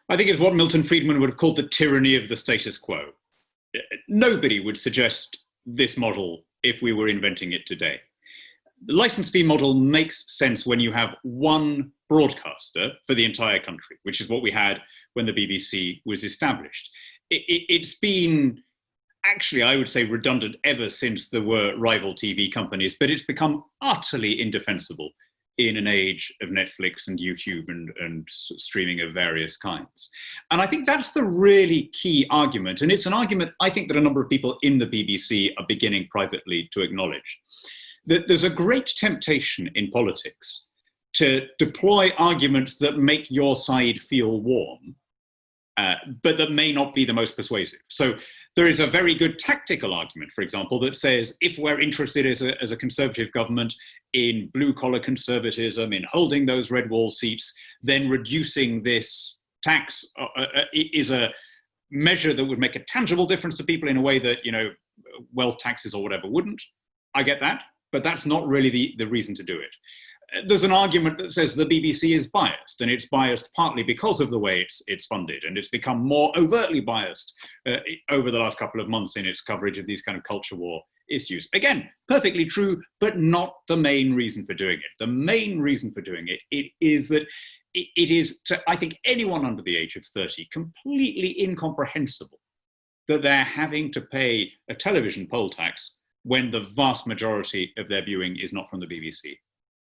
I think it's what Milton Friedman would have called the tyranny of the status quo. Nobody would suggest this model if we were inventing it today. The license fee model makes sense when you have one broadcaster for the entire country, which is what we had when the BBC was established. It's been actually, I would say, redundant ever since there were rival TV companies, but it's become utterly indefensible in an age of Netflix and YouTube and streaming of various kinds. And I think that's the really key argument. And it's an argument I think that a number of people in the BBC are beginning privately to acknowledge. That there's a great temptation in politics to deploy arguments that make your side feel warm, but that may not be the most persuasive. So there is a very good tactical argument, for example, that says if we're interested as a conservative government in blue-collar conservatism, in holding those red wall seats, then reducing this tax is a measure that would make a tangible difference to people in a way that, wealth taxes or whatever wouldn't. I get that, but that's not really the reason to do it. There's an argument that says the BBC is biased, and it's biased partly because of the way it's funded, and it's become more overtly biased over the last couple of months in its coverage of these kind of culture war issues. Again, perfectly true, but not the main reason for doing it. The main reason for doing it is that it is, to, I think, anyone under the age of 30, completely incomprehensible that they're having to pay a television poll tax when the vast majority of their viewing is not from the BBC.